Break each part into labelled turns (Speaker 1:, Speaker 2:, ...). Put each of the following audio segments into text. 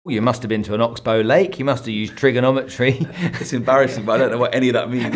Speaker 1: You must have been to an oxbow lake. You must have used trigonometry.
Speaker 2: It's embarrassing, but I don't know what any of that means.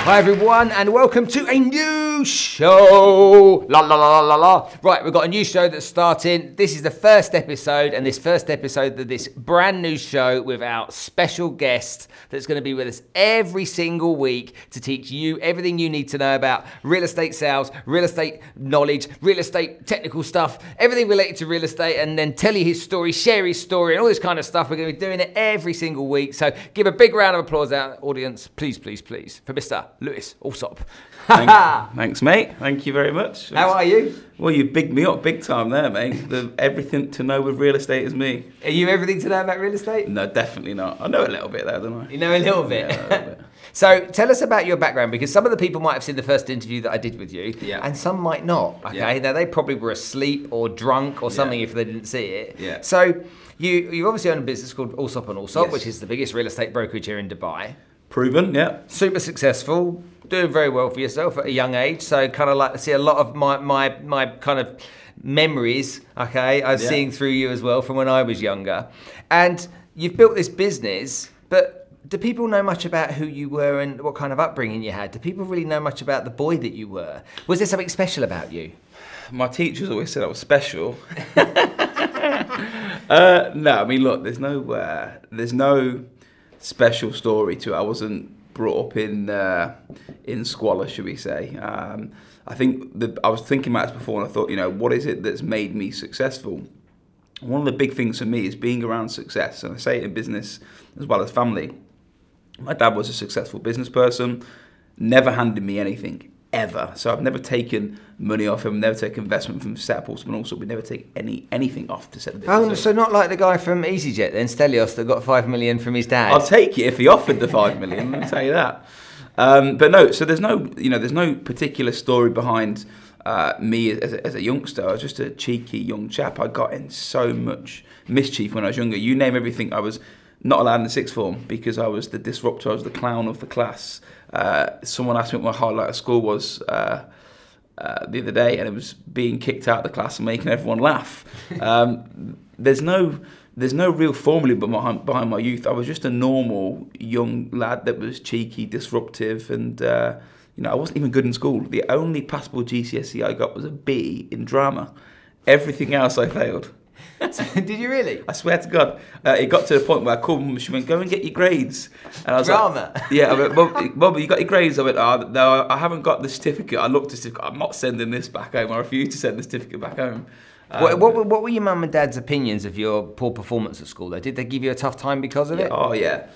Speaker 1: Hi everyone, and welcome to a new show. La la la la la. Right, we've got a new show that's starting. This is the first episode, and this first episode of this brand new show with our special guest that's going to be with us every single week to teach you everything you need to know about real estate sales, real estate knowledge, real estate technical stuff, everything related to real estate, and then tell you his story, share his story, and all this kind of stuff. We're going to be doing it every single week. So give a big round of applause out, audience, please, please, please, for Mr. Lewis Allsopp.
Speaker 2: Thanks, mate. Thank you very much.
Speaker 1: How are you?
Speaker 2: Well, you bigged me up big time there, mate. Everything to know with real estate is me.
Speaker 1: Are you everything to know about real estate?
Speaker 2: No, definitely not. I know a little bit there, don't I?
Speaker 1: You know a little bit?
Speaker 2: Yeah, a little bit.
Speaker 1: So tell us about your background, because some of the people might have seen the first interview that I did with you,
Speaker 2: yeah,
Speaker 1: and some might not. Okay,
Speaker 2: yeah.
Speaker 1: Now they probably were asleep or drunk or something if they didn't see it.
Speaker 2: Yeah.
Speaker 1: So you obviously own a business called Allsopp and Allsopp,
Speaker 2: Yes.
Speaker 1: which is the biggest real estate brokerage here in Dubai.
Speaker 2: Proven, yeah.
Speaker 1: Super successful, doing very well for yourself at a young age. So kind of like to see a lot of my kind of memories, okay, I was seeing through you as well from when I was younger. And you've built this business, but do people know much about who you were and what kind of upbringing you had? Do people really know much about the boy that you were? Was there something special about you?
Speaker 2: My teachers always said I was special. No, I mean, look, there's no special story to it. I wasn't brought up in squalor, should we say. I think I was thinking about this before, and I thought, you know, what is it that's made me successful? One of the big things for me is being around success, and I say it in business as well as family. My dad was a successful business person, never handed me anything, ever. So I've never taken money off him, never taken investment from set up Allsopp, and also we never take anything off to set the business
Speaker 1: Oh,
Speaker 2: up.
Speaker 1: so not like the guy from EasyJet then, Stelios, that got 5 million from his dad?
Speaker 2: I'll take it if he offered the 5 million, let me tell you that. But no, so there's no particular story behind me as a youngster. I was just a cheeky young chap. I got in so much mischief when I was younger. You name everything, I was not allowed in the sixth form because I was the disruptor, I was the clown of the class. Someone asked me what my highlight of school was the other day, and it was being kicked out of the class and making everyone laugh. There's no real formula behind my youth. I was just a normal young lad that was cheeky, disruptive, and I wasn't even good in school. The only passable GCSE I got was a B in drama. Everything else I failed.
Speaker 1: Did you really?
Speaker 2: I swear to God. It got to the point where I called Mum, she went, go and get your grades. And I was
Speaker 1: Drama?
Speaker 2: Like, yeah, I went, Mum, you got your grades? I went, oh, no, I haven't got the certificate. I looked at the certificate, I'm not sending this back home. I refuse to send the certificate back home.
Speaker 1: What were your mum and dad's opinions of your poor performance at school though? Did they give you a tough time because of it?
Speaker 2: Oh, yeah.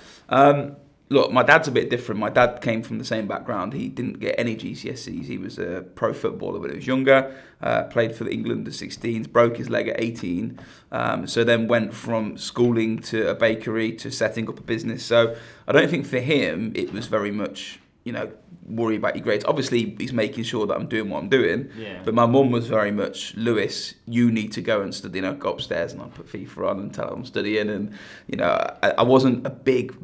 Speaker 2: Look, my dad's a bit different. My dad came from the same background. He didn't get any GCSEs. He was a pro footballer when he was younger, played for the England under-16s, broke his leg at 18, so then went from schooling to a bakery to setting up a business. So I don't think for him it was very much, worry about your grades. Obviously, he's making sure that I'm doing what I'm doing. Yeah. But my mum was very much, Lewis, you need to go and study. Go upstairs and I'll put FIFA on and tell her I'm studying. And I wasn't a big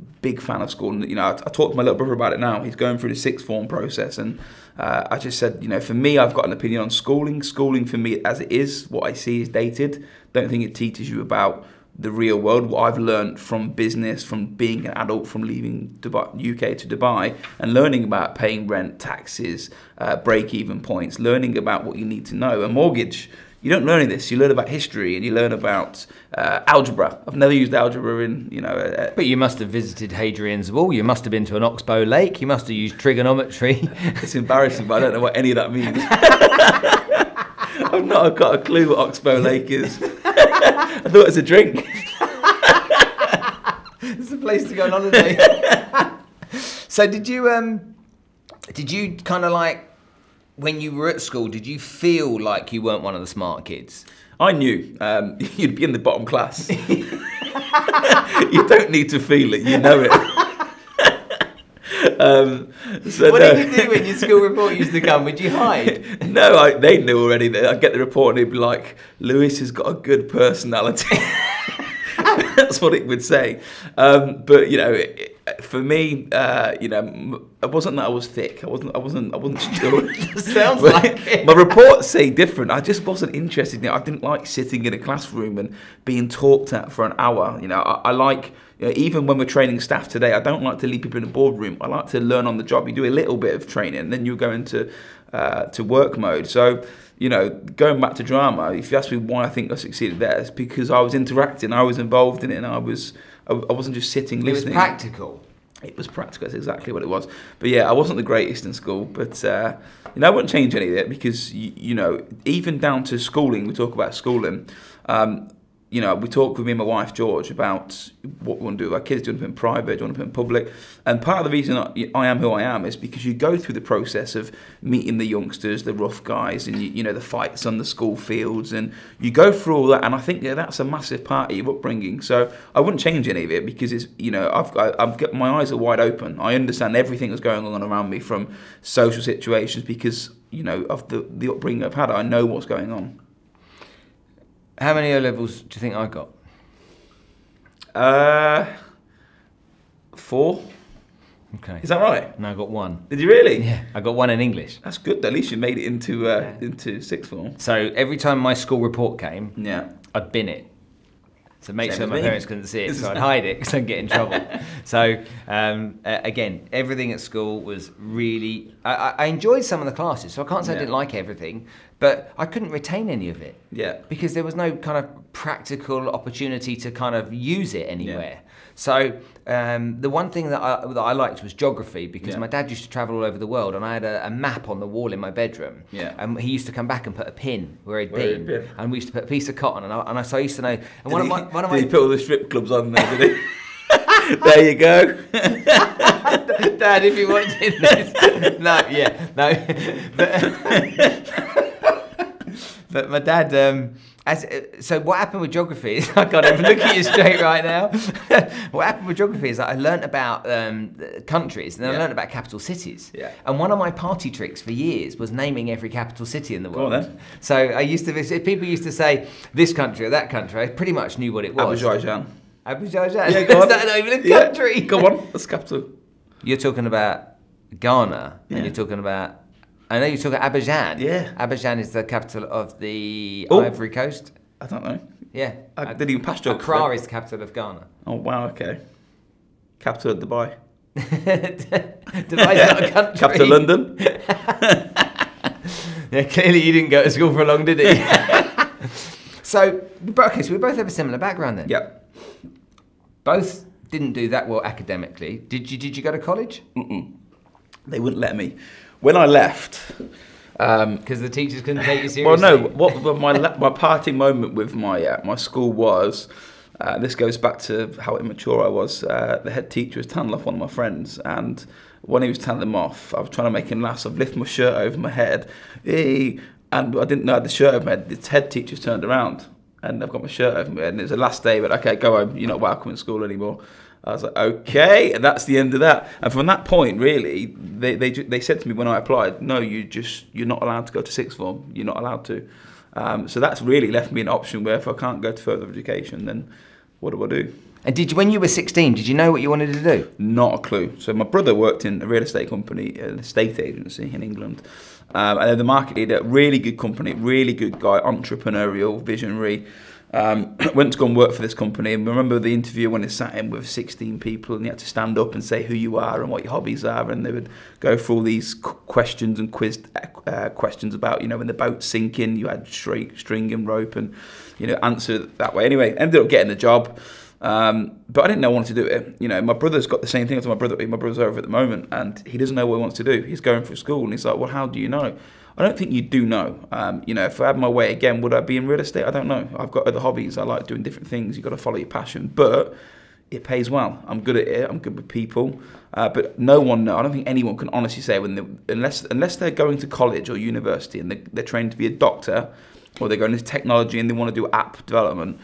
Speaker 2: fan of school. And I talked to my little brother about it now. He's going through the sixth form process, and I just said, for me, I've got an opinion on schooling. Schooling for me, as it is, what I see is dated. Don't think it teaches you about the real world, what I've learned from business, from being an adult, from leaving Dubai, UK to Dubai, and learning about paying rent, taxes, break-even points, learning about what you need to know. A mortgage, you don't learn any of this. You learn about history and you learn about algebra. I've never used algebra in,
Speaker 1: But you must have visited Hadrian's Wall. You must have been to an oxbow lake. You must have used trigonometry.
Speaker 2: It's embarrassing, but I don't know what any of that means. I've not got a clue what Oxbow Lake is. I thought it was a drink.
Speaker 1: It's a place to go on holiday. So did you kind of like, when you were at school, did you feel like you weren't one of the smart kids?
Speaker 2: I knew you'd be in the bottom class. You don't need to feel it, you know it. What did you do when your school report used to come? Would you hide? No, they knew already. I'd get the report and it'd be like, Lewis has got a good personality. That's what it would say. But For me, it wasn't that I was thick. I wasn't still.
Speaker 1: Sounds like it.
Speaker 2: My reports say different. I just wasn't interested. I didn't like sitting in a classroom and being talked at for an hour. I like, even when we're training staff today, I don't like to leave people in a boardroom. I like to learn on the job. You do a little bit of training, and then you go into to work mode. So, going back to drama, if you ask me why I think I succeeded there, it's because I was interacting, I was involved in it, and I wasn't just sitting listening.
Speaker 1: It was practical.
Speaker 2: It was practical. That's exactly what it was. But yeah, I wasn't the greatest in school, but I wouldn't change any of it because even down to schooling, we talk about schooling. We talk with me and my wife George about what we want to do with our kids. Do you want to put in private? Do you want to put in public? And part of the reason I am who I am is because you go through the process of meeting the youngsters, the rough guys, and the fights on the school fields, and you go through all that. And I think that's a massive part of your upbringing. So I wouldn't change any of it because it's I've got my eyes are wide open. I understand everything that's going on around me from social situations because of the upbringing I've had. I know what's going on.
Speaker 1: How many O levels do you think I got?
Speaker 2: 4.
Speaker 1: Okay.
Speaker 2: Is that right?
Speaker 1: No, I got 1.
Speaker 2: Did you really?
Speaker 1: Yeah, I got 1 in English.
Speaker 2: That's good. At least you made it into sixth form.
Speaker 1: So every time my school report came,
Speaker 2: yeah,
Speaker 1: I'd bin it. So make
Speaker 2: Same
Speaker 1: sure
Speaker 2: as
Speaker 1: my
Speaker 2: me.
Speaker 1: parents couldn't see it, so I'd hide it because I'd get in trouble. So again, everything at school was really. I enjoyed some of the classes, so I can't say I didn't like everything, but I couldn't retain any of it.
Speaker 2: Yeah.
Speaker 1: Because there was no kind of practical opportunity to kind of use it anywhere.
Speaker 2: Yeah.
Speaker 1: So the one thing that I liked was geography because
Speaker 2: Yeah.
Speaker 1: my dad used to travel all over the world, and I had a map on the wall in my bedroom.
Speaker 2: Yeah.
Speaker 1: And he used to come back and put a pin where he'd
Speaker 2: Where he'd
Speaker 1: been,
Speaker 2: been.
Speaker 1: and we used to put a piece of cotton, so I used to know. And
Speaker 2: Did he put all the strip clubs on there? Did he? There you go.
Speaker 1: Dad, if you're watching this, but my dad. So what happened with geography is, I can't even look at you straight right now. What happened with geography is that I learnt about countries, and then I learnt about capital cities.
Speaker 2: Yeah.
Speaker 1: And one of my party tricks for years was naming every capital city in the world.
Speaker 2: Go on then.
Speaker 1: So I used to, if people used to say this country or that country, I pretty much knew what it was.
Speaker 2: Azerbaijan.
Speaker 1: Azerbaijan.
Speaker 2: Yeah, go on.
Speaker 1: Is that not even a country?
Speaker 2: Yeah. Go on. That's capital.
Speaker 1: You're talking about Ghana,
Speaker 2: Yeah.
Speaker 1: and you're talking about. I know you're talking Abidjan.
Speaker 2: Yeah.
Speaker 1: Abidjan is the capital of the
Speaker 2: Oh.
Speaker 1: Ivory Coast.
Speaker 2: I don't know.
Speaker 1: Yeah.
Speaker 2: I didn't even pass geography.
Speaker 1: Accra is the capital of Ghana.
Speaker 2: Oh wow. Okay. Capital of Dubai.
Speaker 1: Dubai's not a country.
Speaker 2: Capital of London.
Speaker 1: Yeah, clearly you didn't go to school for long, did you? So we both have a similar background then.
Speaker 2: Yep.
Speaker 1: Both didn't do that well academically. Did you go to college?
Speaker 2: They wouldn't let me. When I left,
Speaker 1: Because the teachers couldn't take you seriously.
Speaker 2: well, no. What my parting moment with my school was. This goes back to how immature I was. The head teacher was telling off one of my friends, and when he was telling them off, I was trying to make him laugh. So I've lifted my shirt over my head, and I didn't know I had the shirt over my head. The head teacher's turned around, and I've got my shirt over my head, and it was the last day. But okay, go home. You're not welcome in school anymore. I was like, okay, and that's the end of that. And from that point, really, they said to me when I applied, no, you're not allowed to go to sixth form. You're not allowed to. So that's really left me an option where if I can't go to further education, then what do I do?
Speaker 1: And when you were 16, did you know what you wanted to do?
Speaker 2: Not a clue. So my brother worked in a real estate company, an estate agency in England. And then the market leader, really good company, really good guy, entrepreneurial, visionary. Went to go and work for this company, and remember the interview when he sat in with 16 people and you had to stand up and say who you are and what your hobbies are, and they would go through all these questions and quizzed questions about, when the boat's sinking, you had string and rope and, answer that way. Anyway, ended up getting the job, but I didn't know I wanted to do it. My brother's got the same thing as my brother. My brother's over at the moment, and he doesn't know what he wants to do. He's going through school, and he's like, well, how do you know? I don't think you do know. If I had my way again, would I be in real estate? I don't know. I've got other hobbies. I like doing different things. You've got to follow your passion. But it pays well. I'm good at it. I'm good with people. But no one knows. I don't think anyone can honestly say unless they're going to college or university and they're trained to be a doctor, or they're going into technology and they want to do app development.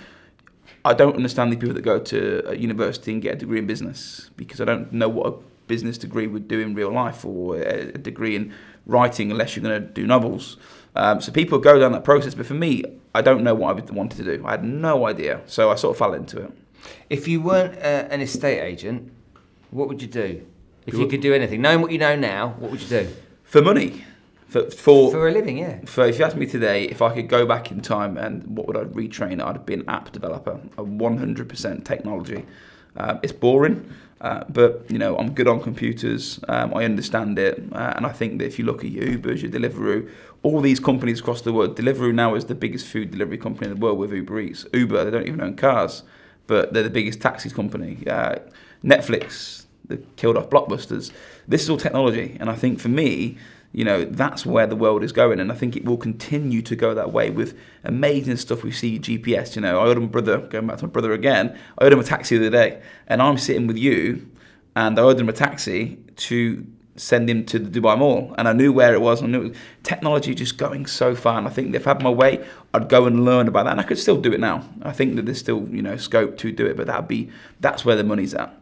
Speaker 2: I don't understand the people that go to a university and get a degree in business, because I don't know what a business degree would do in real life, or a degree in writing unless you're going to do novels. So people go down that process, but for me, I don't know what I wanted to do. I had no idea, so I sort of fell into it.
Speaker 1: If you weren't an estate agent, What would you do? If you could do anything, knowing what you know now, what would you do?
Speaker 2: For money.
Speaker 1: For a living, yeah.
Speaker 2: If you asked me today, if I could go back in time and what would I retrain, I'd be an app developer, a 100% technology. It's boring, but I'm good on computers. I understand it, and I think that if you look at your Ubers, your Deliveroo, all these companies across the world, Deliveroo now is the biggest food delivery company in the world with Uber Eats. Uber, they don't even own cars, but they're the biggest taxis company. Netflix, they killed off Blockbusters. This is all technology, and I think for me, that's where the world is going, and I think it will continue to go that way with amazing stuff. We see GPS. I owed my brother, going back to my brother again, I owed him a taxi the other day, and I'm sitting with you, and I owed him a taxi to send him to the Dubai Mall, and I knew where it was. I knew it was technology just going so far, and I think if I had my way, I'd go and learn about that, and I could still do it now. I think that there's still scope to do it, but that's where the money's at.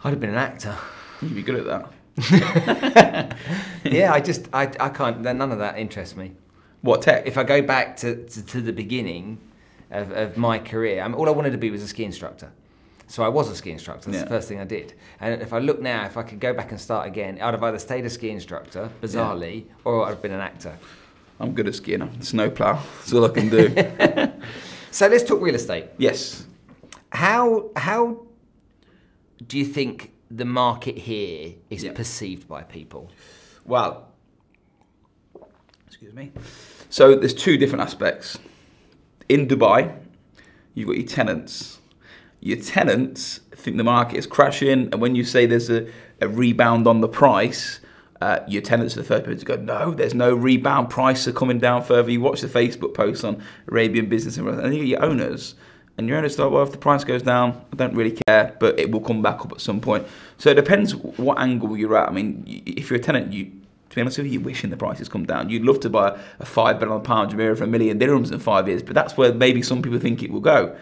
Speaker 1: I'd have been an actor.
Speaker 2: You'd be good at that.
Speaker 1: Yeah, I can't. None of that interests me.
Speaker 2: What tech?
Speaker 1: If I go back to the beginning of my career, all I wanted to be was a ski instructor. So I was a ski instructor. That's the first thing I did. And if I look now, if I could go back and start again, I'd have either stayed a ski instructor, bizarrely, or I'd have been an actor. I'm
Speaker 2: good at skiing. Snowplow. That's all I can do.
Speaker 1: So let's talk real estate.
Speaker 2: Yes.
Speaker 1: How do you think the market here is perceived by people?
Speaker 2: Well, excuse me. So there's two different aspects. In Dubai, you've got your tenants. Your tenants think the market is crashing, and when you say there's a rebound on the price, your tenants are the first people to go, no, there's no rebound, prices are coming down further. You watch the Facebook posts on Arabian Business, and then you get your owners. And your owners thought, well, if the price goes down, I don't really care, but it will come back up at some point. So it depends what angle you're at. I mean, if you're a tenant, to be honest with you, you're wishing the prices come down. You'd love to buy a £5 billion Jumeirah for $1 million dirhams in 5 years, but that's where maybe some people think it will go,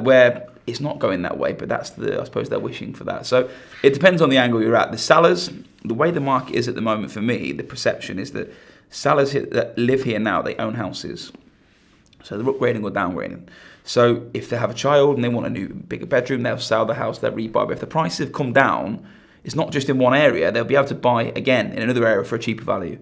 Speaker 2: where it's not going that way, but I suppose they're wishing for that. So it depends on the angle you're at. The sellers, the way the market is at the moment for me, the perception is that sellers that live here now, they own houses. So they're upgrading or downgrading. So if they have a child and they want a new, bigger bedroom, they'll sell the house, they'll rebuy. But if the prices have come down, it's not just in one area, they'll be able to buy again in another area for a cheaper value.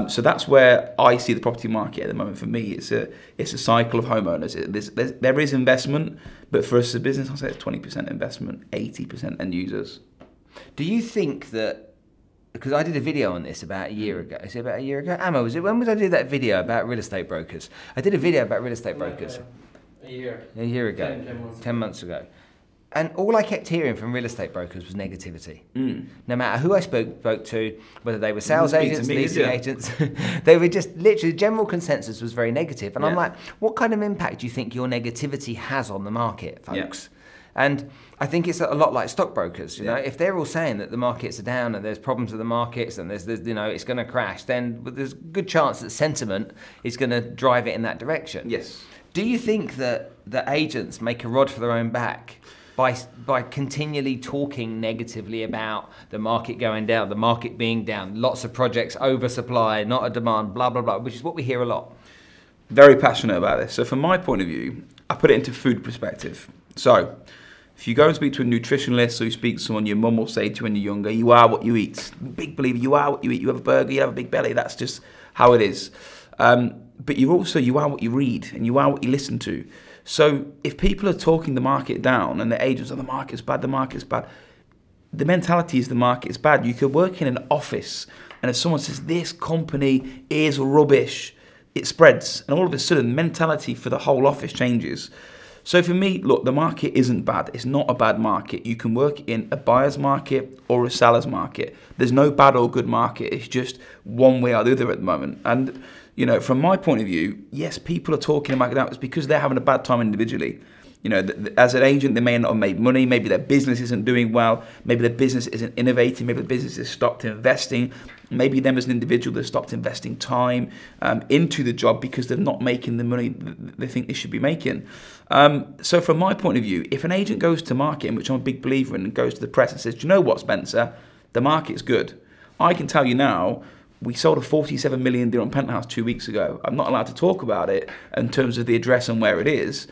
Speaker 2: So that's where I see the property market at the moment. For me, it's a cycle of homeowners. There is investment, but for us as a business, I'll say it's 20% investment, 80% end users.
Speaker 1: Do you think that, because I did a video on this about a year ago. Is it about a year ago? Ammo, was it? When did I do that video about real estate brokers? I did a video about real estate brokers.
Speaker 3: A
Speaker 1: year ago. 10 months ago. And all I kept hearing from real estate brokers was negativity. No matter who I spoke to, whether they were sales agents, leasing agents, they were just literally, the general consensus was very negative. And I'm like, what kind of impact do you think your negativity has on the market, folks? And I think it's a lot like stockbrokers. You know, if they're all saying that the markets are down and there's problems with the markets and there's it's going to crash, then there's a good chance that sentiment is going to drive it in that direction.
Speaker 2: Yes.
Speaker 1: Do you think that agents make a rod for their own back by continually talking negatively about the market going down, the market being down, lots of projects, oversupply, not a demand, blah, blah, blah, which is what we hear a lot?
Speaker 2: Very passionate about this. So from my point of view, I put it into food perspective. So if you go and speak to a nutritionist or you speak to someone, your mum will say to you when you're younger, you are what you eat. Big believer, you are what you eat. You have a burger, you have a big belly. That's just how it is. But you are what you read and you are what you listen to. So if people are talking the market down and the agents are the market's bad, the mentality is the market's bad. You could work in an office and if someone says this company is rubbish, it spreads and all of a sudden the mentality for the whole office changes. So for me, look, the market isn't bad. It's not a bad market. You can work in a buyer's market or a seller's market. There's no bad or good market. It's just one way or the other at the moment. And you know, from my point of view, yes, people are talking about it out. It's because they're having a bad time individually. You know, as an agent, they may not have made money. Maybe their business isn't doing well. Maybe their business isn't innovating. Maybe the business has stopped investing. Maybe them as an individual, they've stopped investing time into the job because they're not making the money they think they should be making. So from my point of view, if an agent goes to market, in which I'm a big believer in, and goes to the press and says, do you know what, Spencer? The market's good. I can tell you now, we sold a 47 million dirham penthouse 2 weeks ago. I'm not allowed to talk about it in terms of the address and where it is,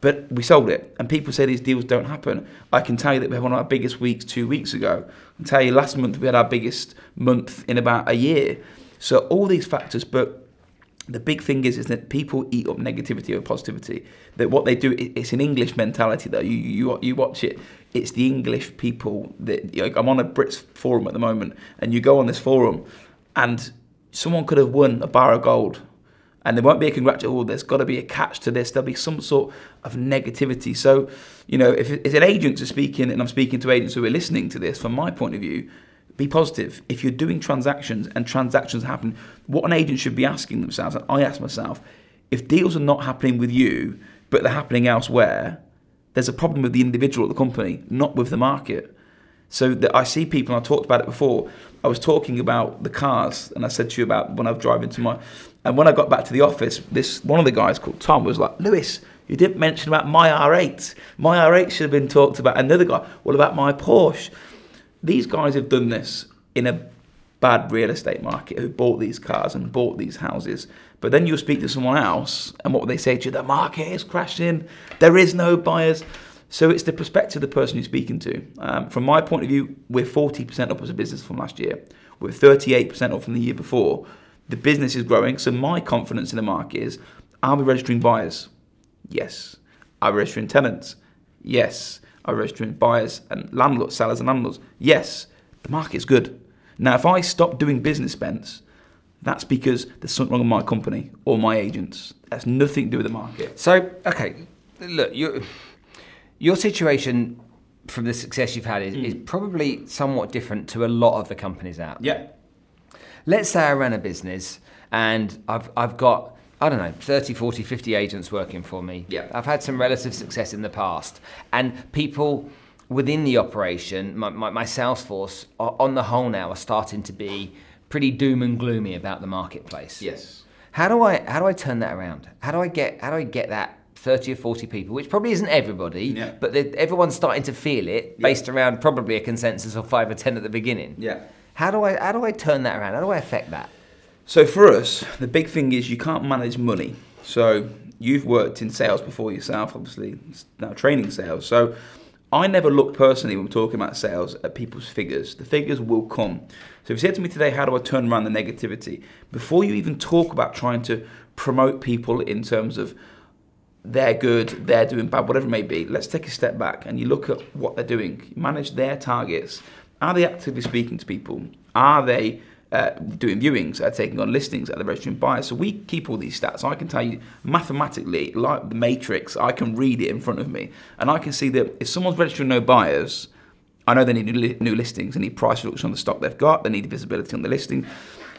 Speaker 2: But we sold it, and people say these deals don't happen. I can tell you that we had one of our biggest weeks 2 weeks ago. I can tell you last month we had our biggest month in about a year. So all these factors, but the big thing is that people eat up negativity over positivity. That what they do, it's an English mentality though. You watch it. It's the English people that, I'm on a Brits forum at the moment, and you go on this forum, and someone could have won a bar of gold. And there won't be a congratulation, oh, there's got to be a catch to this. There'll be some sort of negativity. So, if an agent is speaking, and I'm speaking to agents who are listening to this, from my point of view, be positive. If you're doing transactions and transactions happen, what an agent should be asking themselves, and I ask myself, if deals are not happening with you, but they're happening elsewhere, there's a problem with the individual at the company, not with the market. So that I see people, and I talked about it before, I was talking about the cars, and I said to you about when I was driving and when I got back to the office, one of the guys called Tom was like, Lewis, you didn't mention about my R8. My R8 should have been talked about. Another guy, what about my Porsche? These guys have done this in a bad real estate market, who bought these cars and bought these houses. But then you'll speak to someone else, and what will they say to you? The market is crashing. There is no buyers. So it's the perspective of the person you're speaking to. From my point of view, we're 40% up as a business from last year. We're 38% up from the year before. The business is growing, so my confidence in the market is, are we registering buyers? Yes. Are we registering tenants? Yes. Are we registering buyers and landlords, sellers and landlords? Yes. The market's good. Now, if I stop doing business, Spence, that's because there's something wrong with my company or my agents. That's nothing to do with the market.
Speaker 1: So, okay, look, your situation from the success you've had is probably somewhat different to a lot of the companies out there.
Speaker 2: Yeah.
Speaker 1: Let's say I ran a business and I've got, I don't know, 30, 40, 50 agents working for me.
Speaker 2: Yeah.
Speaker 1: I've had some relative success in the past. And people within the operation, my sales force, on the whole now, are starting to be pretty doom and gloomy about the marketplace.
Speaker 2: Yes.
Speaker 1: How do I turn that around? How do I get that 30 or 40 people, which probably isn't everybody, but everyone's starting to feel it based around probably a consensus of 5 or 10 at the beginning.
Speaker 2: Yeah.
Speaker 1: How do I turn that around? How do I affect that?
Speaker 2: So for us, the big thing is you can't manage money. So you've worked in sales before yourself, obviously, now training sales. So I never look personally when we're talking about sales at people's figures. The figures will come. So if you said to me today, how do I turn around the negativity? Before you even talk about trying to promote people in terms of they're good, they're doing bad, whatever it may be, let's take a step back and you look at what they're doing. Manage their targets. Are they actively speaking to people? Are they doing viewings? Are they taking on listings? Are they registering buyers? So we keep all these stats. I can tell you mathematically, like the matrix, I can read it in front of me. And I can see that if someone's registering no buyers, I know they need new listings. They need price reduction on the stock they've got. They need visibility on the listing.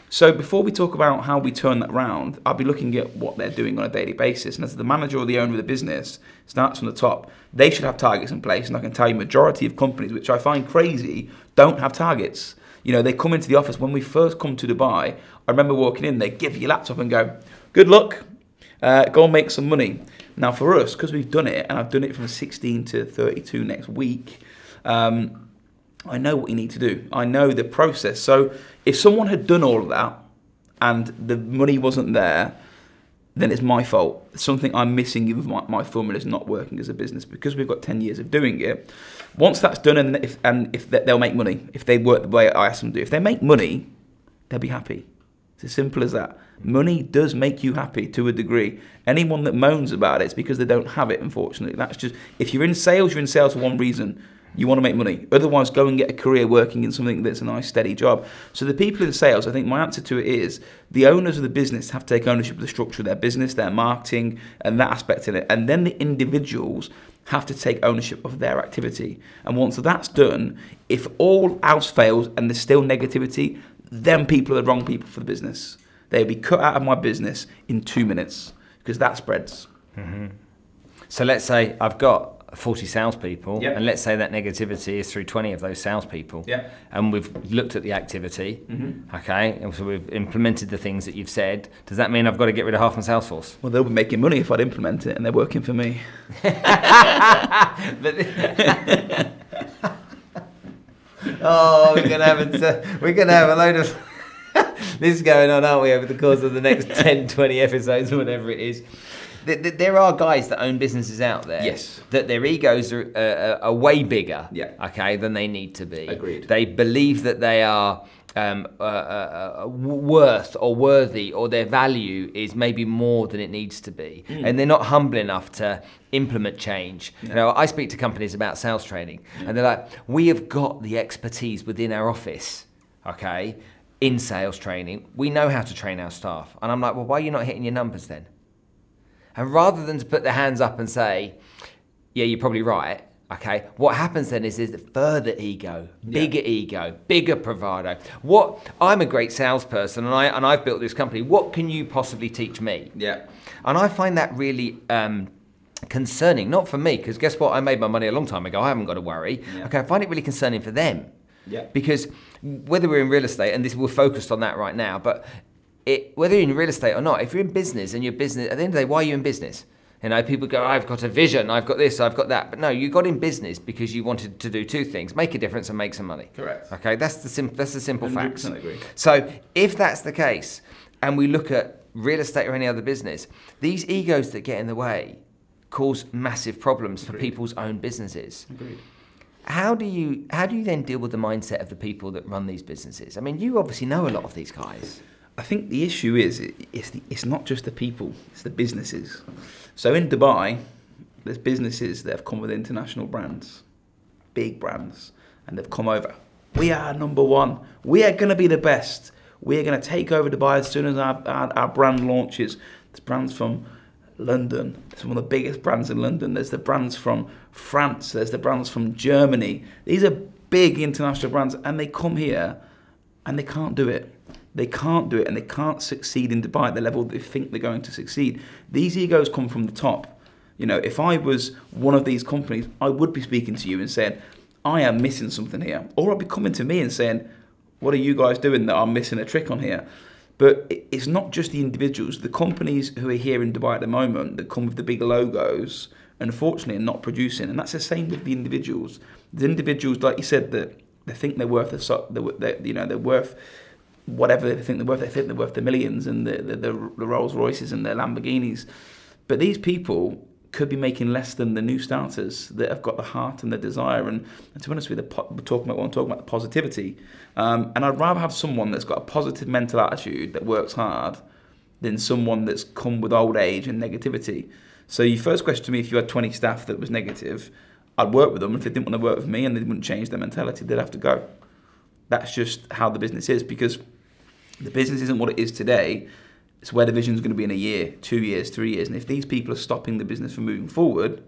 Speaker 2: So before we talk about how we turn that round, I'll be looking at what they're doing on a daily basis. And as the manager or the owner of the business starts from the top, they should have targets in place. And I can tell you majority of companies, which I find crazy, don't have targets. You know, they come into the office. When we first come to Dubai, I remember walking in, they give you your laptop and go, good luck, go and make some money. Now for us, because we've done it, and I've done it from 16 to 32 next week, I know what you need to do. I know the process. So if someone had done all of that and the money wasn't there, then it's my fault. Something I'm missing if my formula is not working as a business, because we've got 10 years of doing it. Once that's done, and if they'll make money, if they work the way I ask them to do, if they make money, they'll be happy. It's as simple as that. Money does make you happy to a degree. Anyone that moans about it, it's because they don't have it, unfortunately. That's just, if you're in sales for one reason. You want to make money. Otherwise, go and get a career working in something that's a nice, steady job. So the people in sales, I think my answer to it is, the owners of the business have to take ownership of the structure of their business, their marketing, and that aspect in it. And then the individuals have to take ownership of their activity. And once that's done, if all else fails and there's still negativity, then people are the wrong people for the business. They'll be cut out of my business in 2 minutes, because that spreads.
Speaker 1: Mm-hmm. So let's say I've got 40 salespeople, and let's say that negativity is through 20 of those salespeople, and we've looked at the activity, okay, and so we've implemented the things that you've said. Does that mean I've got to get rid of half my sales force?
Speaker 2: Well, they'll be making money if I'd implement it, and they're working for me.
Speaker 1: Oh, we're gonna have a load of this going on, aren't we, over the course of the next 10, 20 episodes or whatever it is. there are guys that own businesses out there.
Speaker 2: Yes.
Speaker 1: That their egos are way bigger.
Speaker 2: Yeah.
Speaker 1: Okay, than they need to be.
Speaker 2: Agreed.
Speaker 1: They believe that they are worth or worthy, or their value is maybe more than it needs to be, and they're not humble enough to implement change. You know, I speak to companies about sales training, and they're like, we have got the expertise within our office, okay, in sales training. We know how to train our staff. And I'm like, well, why are you not hitting your numbers then? And rather than to put their hands up and say, yeah, you're probably right, okay, what happens then is there's further ego, bigger bravado. I'm a great salesperson, and I've built this company. What can you possibly teach me?
Speaker 2: Yeah.
Speaker 1: And I find that really concerning, not for me, because guess what? I made my money a long time ago. I haven't got to worry. Yeah. Okay, I find it really concerning for them.
Speaker 2: Yeah.
Speaker 1: Because whether we're in real estate, and we're focused on that right now, but whether you're in real estate or not, if you're in business and you're business, at the end of the day, why are you in business? You know, people go, I've got a vision, I've got this, I've got that. But no, you got in business because you wanted to do two things: make a difference and make some money.
Speaker 2: Correct.
Speaker 1: Okay, that's the simple facts.
Speaker 2: 100% agree.
Speaker 1: So if that's the case, and we look at real estate or any other business, these egos that get in the way cause massive problems for people's own businesses.
Speaker 2: Agreed.
Speaker 1: How do you then deal with the mindset of the people that run these businesses? I mean, you obviously know a lot of these guys.
Speaker 2: I think the issue is it's not just the people, it's the businesses. So in Dubai, there's businesses that have come with international brands, big brands, and they've come over. We are number one. We are going to be the best. We are going to take over Dubai as soon as our brand launches. There's brands from London. It's one of the biggest brands in London. There's the brands from France. There's the brands from Germany. These are big international brands, and they come here and they can't do it. They can't do it, and they can't succeed in Dubai at the level they think they're going to succeed. These egos come from the top. You know, if I was one of these companies, I would be speaking to you and saying, I am missing something here. Or I'd be coming to me and saying, what are you guys doing that I'm missing a trick on here? But it's not just the individuals. The companies who are here in Dubai at the moment that come with the big logos, unfortunately, are not producing. And that's the same with the individuals. The individuals, like you said, that they think they're worth they're worth whatever they think they're worth. They think they're worth the millions and the Rolls Royces and the Lamborghinis. But these people could be making less than the new starters that have got the heart and the desire. And to be honest with you, I'm talking about the positivity. And I'd rather have someone that's got a positive mental attitude that works hard than someone that's come with old age and negativity. So your first question to me, if you had 20 staff that was negative, I'd work with them. If they didn't want to work with me and they wouldn't change their mentality, they'd have to go. That's just how the business is, because the business isn't what it is today. It's where the vision's going to be in a year, 2 years, 3 years. And if these people are stopping the business from moving forward,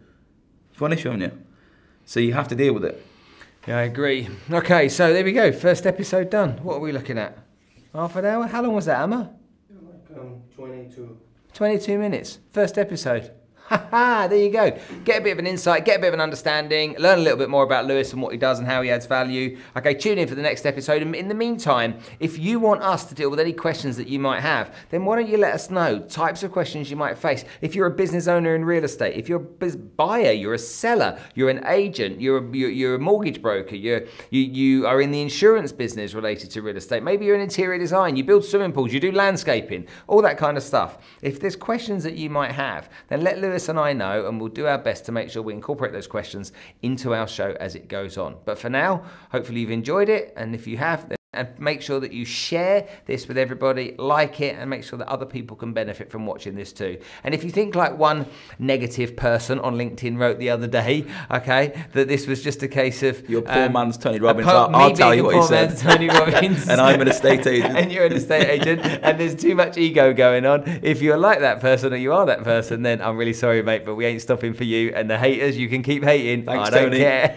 Speaker 2: you've got an issue, haven't you? So you have to deal with it.
Speaker 1: Yeah, I agree. Okay, so there we go. First episode done. What are we looking at? Half an hour? How long was that, Emma?
Speaker 3: Like 22.
Speaker 1: 22 minutes. First episode. Ha, there you go. Get a bit of an insight, get a bit of an understanding, learn a little bit more about Lewis and what he does and how he adds value. Okay, tune in for the next episode. And in the meantime, if you want us to deal with any questions that you might have, then why don't you let us know types of questions you might face. If you're a business owner in real estate, if you're a buyer, you're a seller, you're an agent, you're a mortgage broker, you are in the insurance business related to real estate, maybe you're in interior design, you build swimming pools, you do landscaping, all that kind of stuff. If there's questions that you might have, then let Lewis and I know, and we'll do our best to make sure we incorporate those questions into our show as it goes on. But for now, hopefully you've enjoyed it, and if you have, then make sure that you share this with everybody, like it, and make sure that other people can benefit from watching this too. And if you think like one negative person on LinkedIn wrote the other day, okay, that this was just a case of
Speaker 2: your poor man's Tony Robbins. I'll tell you what he said.
Speaker 1: Tony Robbins.
Speaker 2: And I'm an estate agent.
Speaker 1: And you're an estate agent, and there's too much ego going on. If you're like that person or you are that person, then I'm really sorry, mate, but we ain't stopping for you. And the haters, you can keep hating.
Speaker 2: Thanks,
Speaker 1: I don't
Speaker 2: Tony.
Speaker 1: care.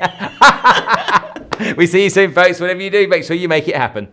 Speaker 1: We see you soon, folks. Whatever you do, make sure you make it happen.